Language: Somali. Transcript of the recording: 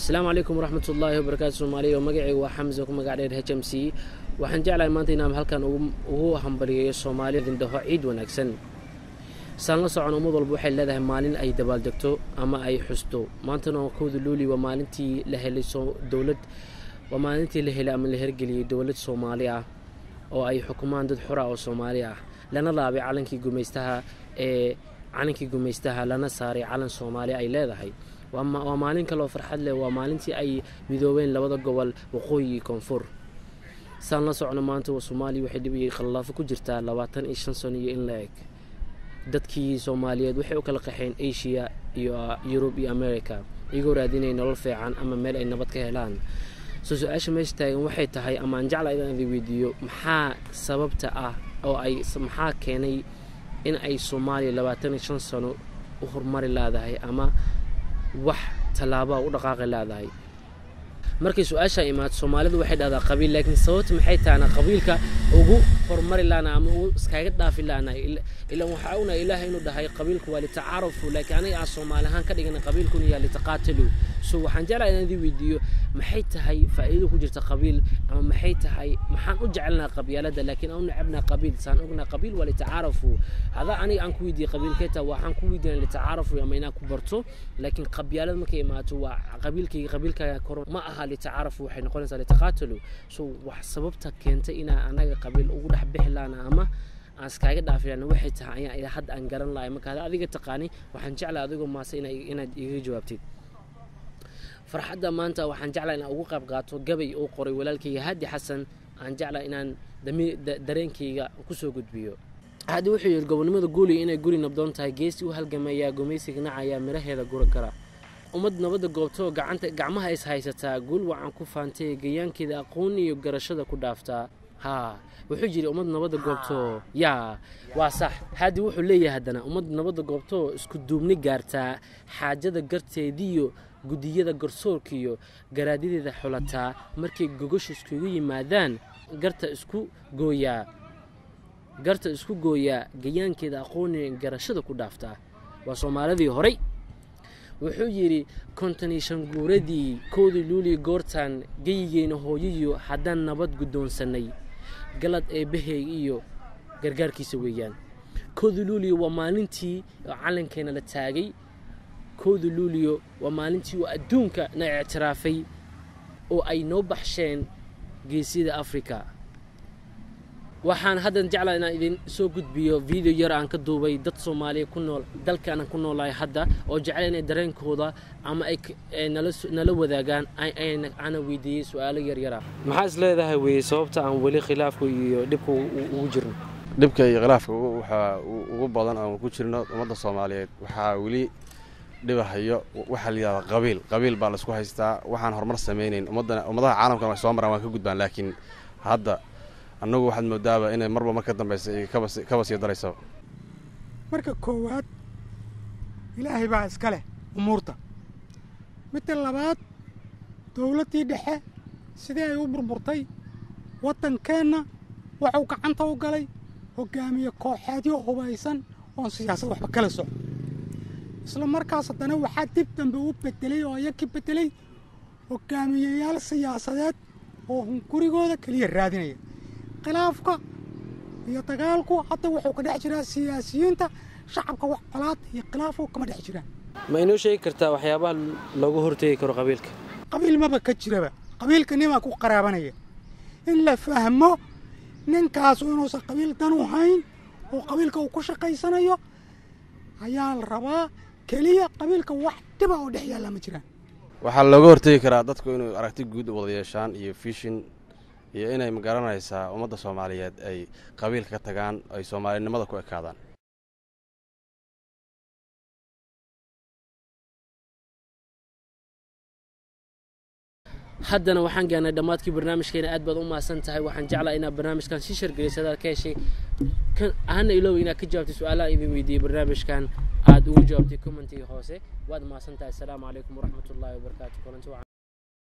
السلام عليكم ورحمة الله وبركاته. Soomaaliya magacaygu waa Xamza ku magac dheer HMC. waxaan jeclahay maanta inaan halkan ugu hambaliyeeyo Soomaalida indaho ciid wanaagsan. Saan la socon umad walba waxay leedahay maalin ay dabaaldegto ama ay xusto. Maantana kooda Luuli waa maalintii la helay dawlad waa maalintii la helay ama la hirgeliyay dawlad Soomaali ah oo ay xukumaan dad xor ah oo Soomaali ah. lana laabay calankii gumeystaha lana saaray calan Soomaali ay leedahay. waa maalin kale oo farxad leh waa maalintii ay midoobeen labada gobol waqooyi koonfur. saan la socno maanta Soomaaliya waxay dhibiyay khilaaf ku jirta 25 sano iyo in la eg. dadkii Soomaaliyeed waxay u kala qaxeen Asia iyo Europe iyo America iyagoo raadinay nolol fiican ama meel ay nabad ka helaan. su'aasha meesha taagan waxay tahay ama aan jeclahay inaan weydiiyo maxaa sababta ah oo ay maxaa keenay in ay Soomaaliya 25 sano u horumari laadahay ama wax talaabo u dhaqaaqay laadahay. markay su'aasha imaad Soomaalidu waxay dhahdaa qabiil laakiin sababta maxay taana qabiilka ugu horumari laana ama ugu iskaga dhaafi laana ila waxa una Ilaahay inuu dhahay qabiilku waa li tacaarufu laakiin aniga Soomaalihan ka dhigana qabiilku iyo li taqaatalu. waxaan jeclahay inaan weydiiyo maxay tahay faa'iido ku jirta qabiil ama maxay tahay maxaan u jecelnaa qabyaalada laakiin aan nacabnaa qabiil saan ogna qabiil waa li tacaarufu. hada aniga aan ku weydiiyo qabiilkeeta waxaan ku weydiinaa li tacaarufu ama inaan ku barto laakiin qabyaalada markay imaato waa qabiilkayga kor ma aha li tacaarufu waxay noqonaysaa li taqaatalu. wax sababta keentay in anaga qabiil ugu dhax bixi laana ama aan iskaga dhaafiyana waxay tahay ayaa hadda aan garan lahay marka adiga taqaani waxaan jeclahay adiga maase inaad iga jawaabtid. farxadda maanta waxaan jeclahay inaan ugu qayb qaato gabay oo qoray walaalkayga Hadi Xasan aan jeclahay inaan dareenkayga ku soo gudbiyo. Hadi wuxuu yiri gobonimada guuli inay guri nabdoon tahay geesi u halgamaya gumeysiga nacaya miraheeda gura kara. ummad nabada goobto gacmaha is haysataa guul wacan ku faantay gayaankeeda aqoon iyo garashada ku dhaaftaa. wuxuu jiri ummad nabada goobto waa sax. Hadi wuxuu leeyahay hadana ummad nabada goobto isku duubni gaartaa xaajada garteediyo gudiyada garsoorkiyo garaadideeda xulataa markay gogosha iskugu yimaadaan garta isku gooyaa gayaankeeda aqoon iyo garashada ku dhaaftaa. waa Soomaalidii horay. wuxuu yiri 55 guuradii koodii Luuli goortan geyigeena hooyiyo haddaan nabad gudoonsanay galad ee bahay iyo gargaarkiisa weeyaan. koodii Luuli waa maalintii calankeena la taagay. koodii Luuli waa maalintii oo adduunka na ictiraafay oo ay noo baxsheen geesida Afrika. waxaan haddan jeclahay inaan idin soo gudbiyo video yar aan ka duubay dad Soomaaliya ku nool dalkan ku noolahay hadda oo jecel inay dareenkooda ama ay nala wadaagaan ana weydiiyay su'aalo yar yar. maxaa is leedahay weey sababta aan wali khilaafku iyo dhibku ugu jirno? dhibka iyo khilaafku waxa ugu badan aan ku jirno ummadda Soomaaliyeed waxa wali dhibahayo waxa la yiraahdo qabiil baa la isku haystaa waxaan horumar sameeyeen ummadaha caalamka way soo maraan waan ka gudbaan laakiin hadda annagu waxaad moodaaba inay marba marka dambaysa ka wasiyo darayso. marka koowaad Ilaahay baa iska leh umuurta. midda labaad dawladii dhexe sidee ay u burburtay wadankeena waxuu gacanta u galay hogaamiye kooxeedyo hubaysan oo siyaasad waxba kala socdo. isla markaas haddana waxaa dib dambe u bedelay oo ayakii bedelay hogaamiyeyaal siyaasadeed oo gurigooda kaliya raadinaya. khilaafka iyo dagaalku hadda wuxuu ka dhex jiraa siyaasiyiinta shacabka wax qolaad iyo khilaafku kama dhex jiraan. ma inoo sheegi kartaa waxyaabaha lagu horteegi karo qabiilka? qabiil maba ka jiraba. qabiilka nima ku qaraabanaya in la fahmo ninkaas inuusan qabiil dan u hayn oo qabiilka uu ku shaqaysanayo ayaa la rabaa kaliya qabiilka wax dhiba oo dhex yaala ma jiraan. waxaa laga horteegi karaa dadku inuu aragti guud u wada yeeshaan iyo vision iyo inay magaranaysaa ummadda Soomaaliyeed ay qabiilka ka tagaan ay Soomaalinimada ku ekaadaan. haddana waxaan gaarnay dhamaadkii barnaamijkeena aad baad u maasan tahay. waxaan jeclahay inaad barnaamijkan si shargeliysada ka heshay ahna ilaaw inaad ka jawaabtay su'aalaha idin weydiiyay barnaamijkan aad ugu jawaabtay commentiga hoose. waad maasan tahay. Assalaamu calaykum waraxmatullaahi wabarakaatuh.